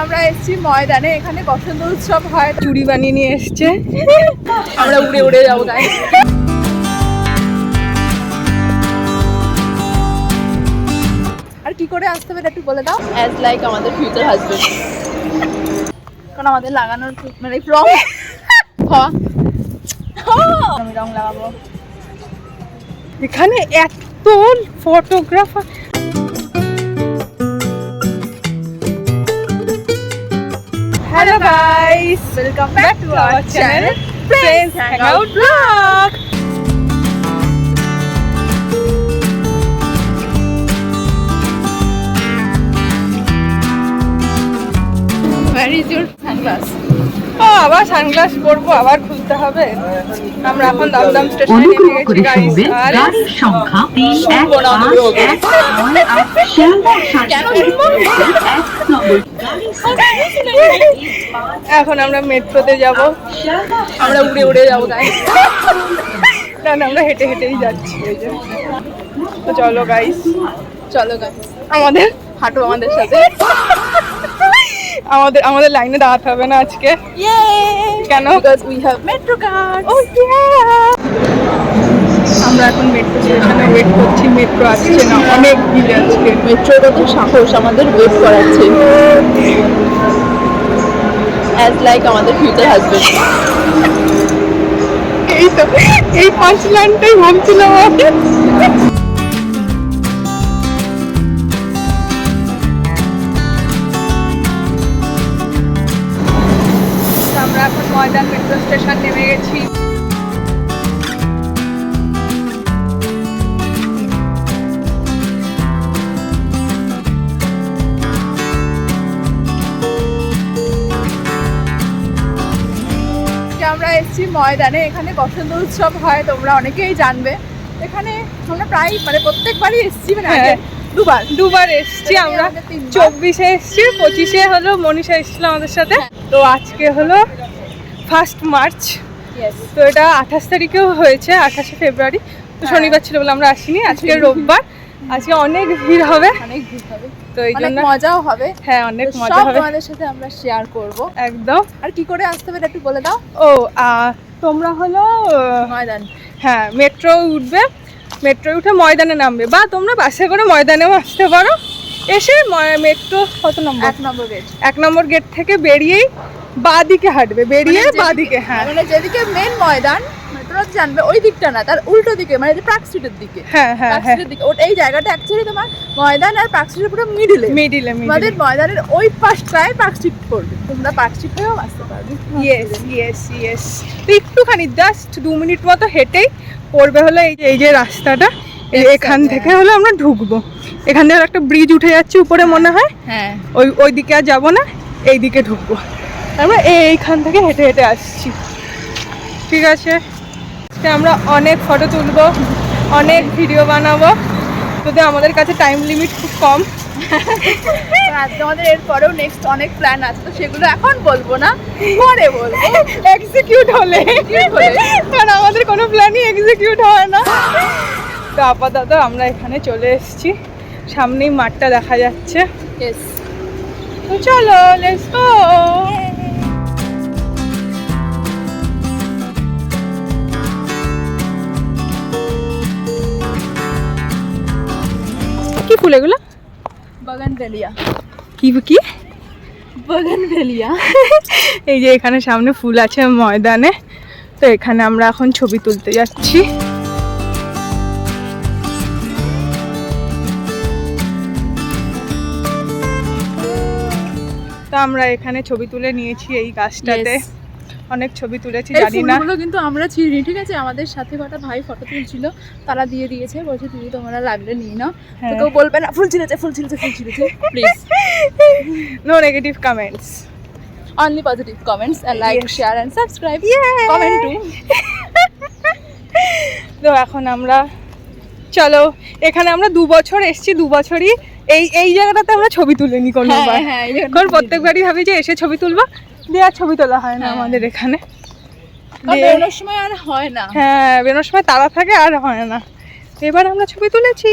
আমরা এসেছি ময়দানে, এখানে বসন্ত উৎসব হয়, চুড়ি বানিয়ে নিয়ে এসছে, আমরা উড়ে উড়ে যাবো গাইস। আর কি করে আসতে হবে একটু বলে দাও। অ্যাজ লাইক আমাদের ফিউচার হাজবেন্ড, কারণ আমাদের লাগানোর মানে রং আমি রং লাগাবো। এখানে এত photographer. Hello guys, welcome back to our channel Friends Hangout Vlog. Where is your sunglass? আবার সানগ্লাস পরবো, আবার খুলতে হবে। আমরা এখন দমদম স্টেশনে নেমে গেছি গাইস। আর সংখ্যা এখন আমরা মেট্রোতে যাব, আমরা উড়ে উড়ে যাবো গাইস। না আমরা হেঁটে হেঁটেই যাচ্ছি। তো চলো গাইস, চলো গাইস, আমাদের হাঁটো আমাদের সাথে। আমাদের লাইনে দাঁড়াতে হবে না আজকে। কেন? Because we have metro cards. Oh yeah! আমরা এখন মেট্রো স্টেশনে ওয়েট করছি, মেট্রো আসছে না, অনেক ভিড় আজকে। মেট্রোর কত সাহস আমাদের ওয়েট করাচ্ছে, অ্যাজ লাইক আমাদের ফিউচার হাজবেন্ড। এই পাঁচ লাইনটাই ভাবছিলাম আমি। আমরা এখন ময়দান মেট্রো স্টেশন নেমে গেছি। আমরা এসেছি ময়দানে, এখানে বসন্ত উৎসব হয়, তোমরা অনেকেই জানবে। এখানে আমরা প্রায় মানে প্রত্যেকবারই এসেছি, মানে আগে দুবার এসছি আমরা। 24-এ এসছি, 25-এ হলো মনীষা এসেছিল আমাদের সাথে। তো আজকে হলো 1 মার্চ। তো এটা 28 তারিখেও হয়েছে, 28শে ফেব্রুয়ারি। তো শনিবার ছিল বলে আমরা আসিনি, আজকে রোববার। আজকে অনেক ভিড় হবে, অনেক ভিড় হবে, তো এই জন্য মজাও হবে। হ্যাঁ, অনেক মজা সব হবে, তোমাদের সাথে আমরা শেয়ার করব একদম। আর কি করে আসতে হবে একটু বলে দাও। ও তোমরা হলো ময়দান, হ্যাঁ মেট্রো উঠবে, মেট্রো উঠে ময়দানে নামবে, বা তোমরা বাসে করে ময়দানেও আসতে পারো। এসে মেট্রো কত নম্বর? 1 নম্বর গেট। 1 নম্বর গেট থেকে বেরিয়েই বাঁ দিকে হাঁটবে, বেরিয়ে বাঁ দিকে। হ্যাঁ, মানে যেদিকে মেন ময়দান, মানে তোমরা জানবে ওই দিকটা না, তার উল্টো দিকে, মানে পার্ক স্ট্রিটের দিকে। হ্যাঁ হ্যাঁ পার্ক হ্যাঁ, স্ট্রিটের দিকে। ওই জায়গাটা অ্যাকচুয়ালি তোমার ময়দান আর পার্ক স্ট্রিটের পুরো মিডিলে। আমাদের ময়দানের ওই পাশটায় পার্ক স্ট্রিট পড়বে, তোমরা পার্ক স্ট্রিট হয়েও আসতে পারবে। ইয়েস। তো একটুখানি জাস্ট 2 মিনিট মতো হেঁটেই পড়বে হলো এই যে রাস্তাটা। এখান থেকে হলো আমরা ঢুকবো। এখান থেকে একটা ব্রিজ উঠে যাচ্ছে উপরে মনে হয়। হ্যাঁ, ওই দিকে আর যাবো না, এই দিকে ঢুকবো। আমরা এইখান থেকে হেঁটে হেঁটে আসছি। ঠিক আছে, আজকে আমরা অনেক ফটো তুলবো, অনেক ভিডিও বানাবো, যদি আমাদের কাছে টাইম লিমিট খুব কম। আজকে আমাদের এরপরেও নেক্সট অনেক প্ল্যান আছে, তো সেগুলো এখন বলবো না, পরে বলবো এক্সিকিউট হলে। কারণ আমাদের কোনো প্ল্যানই এক্সিকিউট হয় না। তো আপাতত আমরা এখানে চলে এসেছি, সামনেই মাঠটা দেখা যাচ্ছে। ইয়েস, তো চলো লেটস গো। কি ফুল এগুলো? বাগানভেলিয়া। কি বাগানভেলিয়া। এই যে এখানে সামনে ফুল আছে ময়দানে, তো এখানে আমরা এখন ছবি তুলতে যাচ্ছি। তো আমরা এখানে ছবি তুলে নিয়েছি এই গাছটাতে। অনেক ছবি তুলেছি, জানি না ফুলগুলো কিন্তু আমরা চিনি, ঠিক আছে? আমাদের সাথে কটা ভাই ফটো তুলছিল, তারা দিয়ে দিয়েছে, বলছে দিদি তোমরা লাগলে নিয়ে নাও। তো কেউ বলবে না ফুল ছিলেছে please. No negative comments, only positive comments, like share and subscribe, comment too. তো এখন আমরা চলো, এখানে আমরা 2 বছর এসেছি, 2 বছরই এই জায়গাটাতে আমরা ছবি তুলিনি কোনোবার। কারণ প্রত্যেকবারই ভাবি যে এসে ছবি তুলবো, দিয়ে আর ছবি তোলা হয় না আমাদের এখানে। বেরোনোর সময় আর হয় না। হ্যাঁ, বেরোনোর সময় তাড়া থাকে আর হয় না। এবার আমরা ছবি তুলেছি,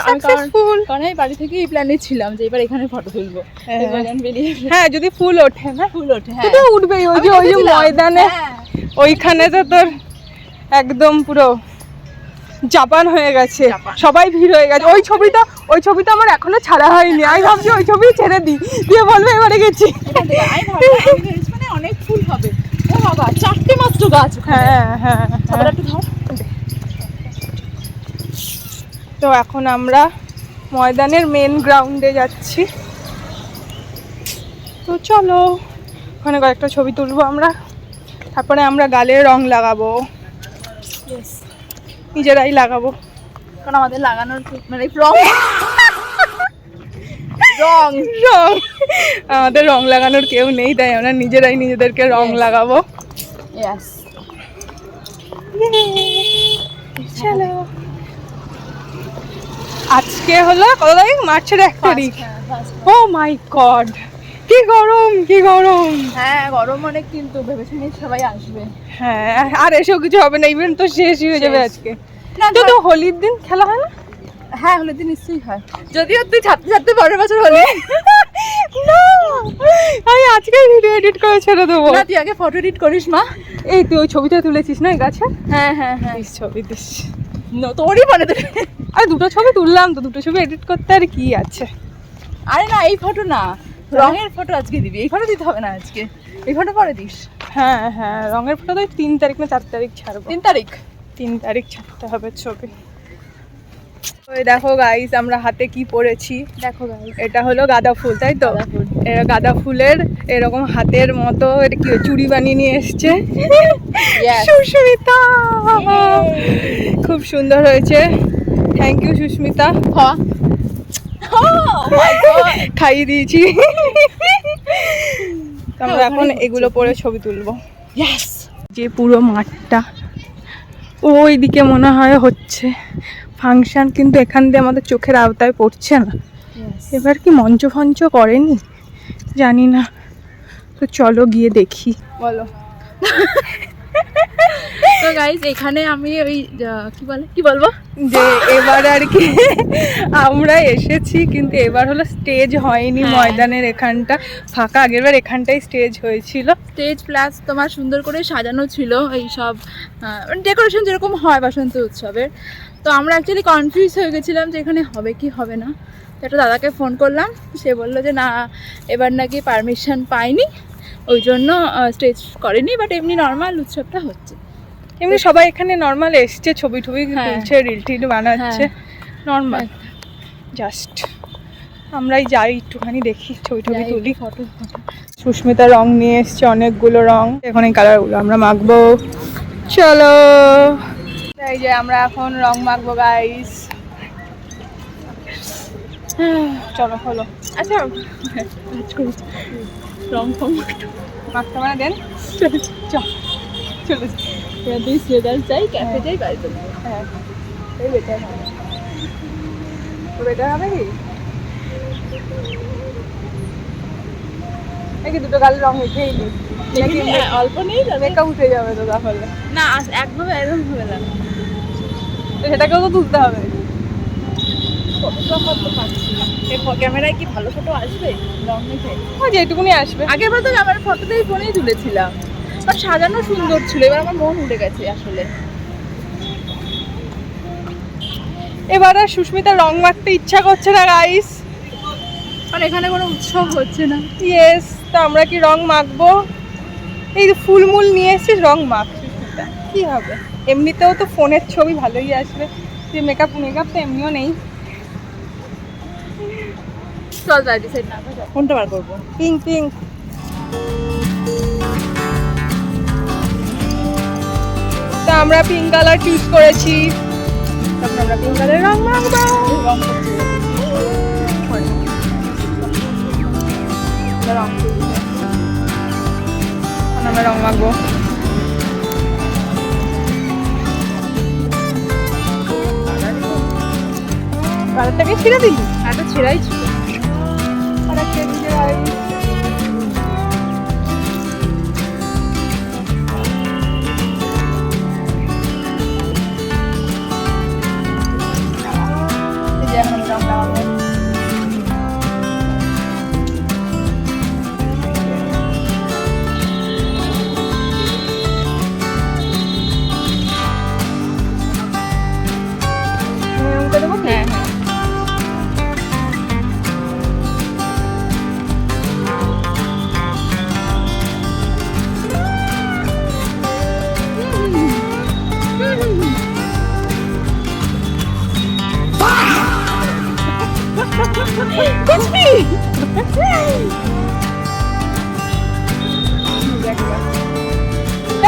সাকসেসফুল। কারণ আমি বাড়ি থেকে এই প্ল্যানে ছিলাম যে এবার এখানে ফটো তুলবো। এবার যখন বেরিয়ে হ্যাঁ যদি ফুল ওঠে না, ফুল ওঠে, তো তো উঠবেই। ওই যে ময়দানে ওইখানে তো তোর একদম পুরো জাপান হয়ে গেছে, সবাই ভিড় হয়ে গেছে। ওই ছবিটা আমার এখনো ছাড়া হয়নি। আমি ভাবছি ওই ছবি ছেড়ে দিই, দিয়ে বলবে এবারে গেছি। মানে অনেক ফুল হবে। ও বাবা, 4টে মাত্র গাছ। হ্যাঁ একটু ধর। তো এখন আমরা ময়দানের মেন গ্রাউন্ডে যাচ্ছি। তো চলো, ওখানে কয়েকটা ছবি তুলবো আমরা, তারপরে আমরা গালে রং লাগাবো, নিজেরাই লাগাবো। কারণ আমাদের লাগানোর মানে রং রং রং আমাদের রং লাগানোর কেউ নেই, তাই আমরা নিজেরাই নিজেদেরকে রং লাগাবো। চলো, আজকে হলো কত তারিখ? মার্চের 1 তারিখ। ও মাই গড, কি গরম, কি গরম। হ্যাঁ গরম অনেক, কিন্তু ভেবেছিনি সবাই আসবে। হ্যাঁ, আর এসব কিছু হবে না, ইভেন্ট তো শেষই হয়ে যাবে আজকে। তো হোলির দিন খেলা হয় না? হ্যাঁ হোলির দিন নিশ্চয়ই হয়, যদিও তুই ছাড়তে ছাড়তে পরের বছর হলি। না, আমি আজকে ভিডিও এডিট করে ছেড়ে দেবো। না, তুই আগে ফটো এডিট করিস মা। এই তুই ওই ছবিটা তুলেছিস না এই গাছে? হ্যাঁ ছবি দিস। তোরই মনে তো। আরে দুটো ছবি তুললাম তো, দুটো ছবি এডিট করতে আর কি আছে। আরে না, এই ফটো না, রঙের ফটো আজকে দিবি। এই ফটো দিতে হবে না আজকে, এই ফটো পরে দিস। হ্যাঁ রঙের ফটো তো 3 তারিখ না 4 তারিখ ছাড়বো। 3 তারিখ 3 তারিখ ছাড়তে হবে ছবি। ওই দেখো গাইস, আমরা হাতে কি পরেছি দেখো গাইস, এটা হলো গাঁদা ফুল, তাই তো? গাঁদা ফুলের এরকম হাতের মতো এটা কি চুড়ি বানিয়ে নিয়ে এসছে সুস্মিতা। খুব সুন্দর হয়েছে, থ্যাংক ইউ সুস্মিতা। খাইয়ে দিয়েছি। আমরা এখন এগুলো পরে ছবি তুলবো। যে পুরো মাঠটা ওই দিকে মনে হয় হচ্ছে ফাংশন, কিন্তু এখান দিয়ে আমাদের চোখের আওতায় পড়ছে না। এবার কি মঞ্চ ফঞ্চ করেনি জানি না, তো চলো গিয়ে দেখি। বলো। তো গাইস, এখানে আমি ওই কি বলবো যে এবার আর কি আমরা এসেছি, কিন্তু এবার হলো স্টেজ হয়নি। ময়দানের এখানটা ফাঁকা, আগেরবার এখানটাই স্টেজ হয়েছিল। স্টেজ প্লাস তোমার সুন্দর করে সাজানো ছিল এই সব ডেকোরেশন যেরকম হয় বসন্ত উৎসবের। তো আমরা অ্যাকচুয়ালি কনফিউজ হয়ে গেছিলাম যে এখানে হবে কি হবে না। তো একটা দাদাকে ফোন করলাম, সে বললো যে না, এবার নাকি পারমিশন পাইনি, ওই জন্য স্টেজ করেনি, বাট এমনি নর্মাল উৎসবটা হচ্ছে। এমনি সবাই এখানে নর্মাল এসছে, ছবি টবি তুলছে, রিল টিল বানাচ্ছে, নর্মাল জাস্ট আমরাই যাই একটুখানি দেখি, ছবি টবি তুলি, ফটো। সুস্মিতা রং নিয়ে এসছে অনেকগুলো রং, এখন এই কালারগুলো আমরা মাখবো। চলো, এই যে আমরা এখন রং মাখবো গাইস। চলো হলো। আচ্ছা রং ফং মাখতে মানে দেন, চলো তুই সোয়েটার চাই, ক্যাফে যাই, বাড়িতে। হ্যাঁ এই বেটার হবে, বেটার হবে কি? নাকি দুটো গালে রং উঠেই নি, নাকি অল্প নেই, মেকআপ উঠে যাবে তো তাহলে? না একভাবে এরকম হবে না, তো সেটাকেও তো তুলতে হবে। ক্যামেরায় কি ভালো ফটো আসবে রং মেখে? যেটুকুনি আসবে। আগের বার তো আমার ফটোতেই ফোনেই তুলেছিলাম, বাট সাজানো সুন্দর ছিল। এবার আমার মন উঠে গেছে আসলে। এবার আর সুস্মিতা রং মাখতে ইচ্ছা করছে না গাইস, কারণ এখানে কোনো উৎসব হচ্ছে না। ইয়েস, তো আমরা কি রং মাখবো? এই যে ফুলমুল নিয়ে এসেছিস, রং মাখ সুস্মিতা, কি হবে? এমনিতেও তো ফোনের ছবি ভালোই আসবে, যে মেকআপ তো এমনিও নেই। চল যাই, ডিসাইড না কোনটা বার করবো। Pink pink. তা আমরা পিঙ্ক কালার চুজ করেছি, তখন আমরা পিঙ্ক কালারের রং মাখবো। আমরা রং মাখবো। কালারটাকে ছিঁড়ে দিলি? একটা ছেঁড়াই ছিল। আর একটা ছিঁড়াই।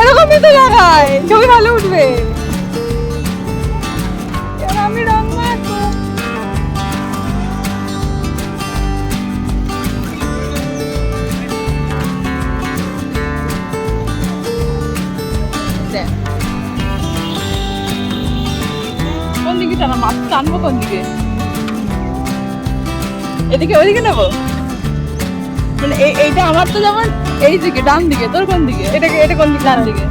এরকমই তো লাগায়, ছবি ভালো উঠবে। এবার আমি রং মাখবো। কোন দিকে টানা মাছ টানবো কোন দিকে? এদিকে ওইদিকে নেবো? মানে এইটা আমার তো যেমন এই দিকে ডান দিকে, তোর কোন দিকে? এটা কোন দিকে? ডান দিকে।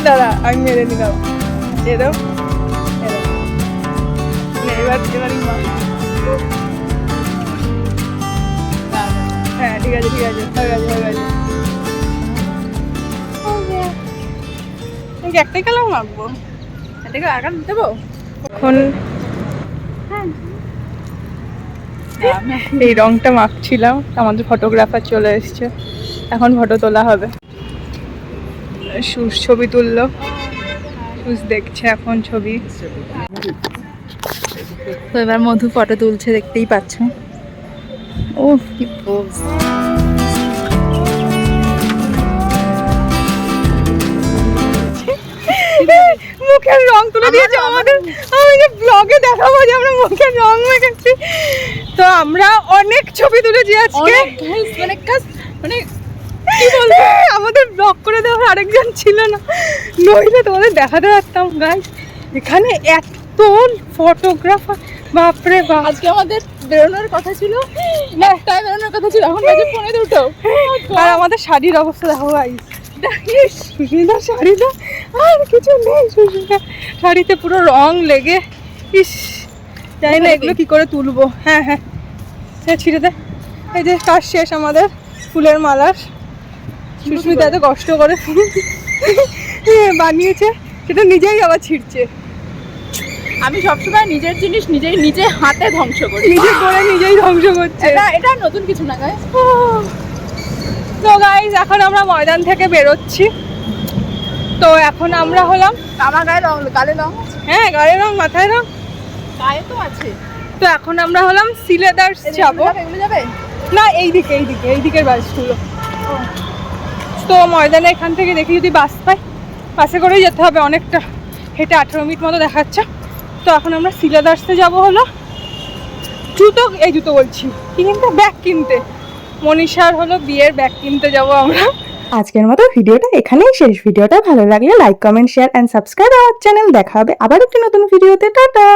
দাঁড়া আমি মেরে নিলাম। এরকম এবার হ্যাঁ ঠিক আছে হয়ে গেছে। একটাই কালার মাখবো, এটাকে আগাম দেবো? এখন এই রংটা মাখছিলাম, আমাদের ফটোগ্রাফার চলে এসছে, এখন ফটো তোলা হবে। সুস ছবি তুললো, সুস দেখছে এখন ছবি। তো এবার মধু ফটো তুলছে, দেখতেই পাচ্ছ। ও কি পোজ! মুখের রং তুলে দিয়েছে আমাদের। আমি যে ব্লগে দেখাবো যে আমরা মুখের রং মেখেছি। তো আমরা অনেক ছবি তুলেছি আজকে, মানে কি বলবো, আমাদের ব্লগ করে দেওয়ার আরেকজন ছিল না, নইলে তোমাদের দেখাতে পারতাম। গাইস এখানে এত ফটোগ্রাফার, বাপরে বাপ। আজকে আমাদের বেরোনোর কথা ছিল, একটাই বেরোনোর কথা ছিল, এখন বাজে 15:02। আর আমাদের শাড়ির অবস্থা দেখো গাইস, সুস্মিতার শাড়িটা আর কিছু নেই, সুস্মিতার শাড়িতে পুরো রং লেগে, ইস জানি না এগুলো কি করে তুলবো। হ্যাঁ হ্যাঁ ছিঁড়ে দে। এই যে কাজ শেষ আমাদের ফুলের মালার। সুস্মিতা এত কষ্ট করে ফুল বানিয়েছে, সেটা নিজেই আবার ছিঁড়ছে। আমি সবসময় নিজের জিনিস নিজে হাতে ধ্বংস করি, নিজে করে নিজেই ধ্বংস করছে। এটা নতুন কিছু না গাইস। তো গাইস এখন আমরা ময়দান থেকে বেরোচ্ছি। তো এখন আমরা হলাম, আমার গায়ে রং, গালে রং আছে, হ্যাঁ গায়ের রং মাথায় রং গায়ে তো আছে। তো এখন আমরা হলাম সিলেদার্স যাবো। এগুলো যাবে না এইদিকের বাসগুলো। তো ময়দানে এখান থেকে দেখি যদি বাস পাই, বাসে করেই যেতে হবে, অনেকটা হেঁটে 18 মিনিট মতো দেখাচ্ছে। তো এখন আমরা সিলেদার্সে যাবো হলো জুতো বলছি কি কিনতে, ব্যাগ কিনতে। মনীষার হলো বিয়ের ব্যাগ কিনতে যাবো আমরা। আজকের মতো ভিডিওটা এখানেই শেষ। ভিডিওটা ভালো লাগলে like, comment, share and subscribe our channel. দেখা হবে আবার একটি নতুন ভিডিওতে। টাটা।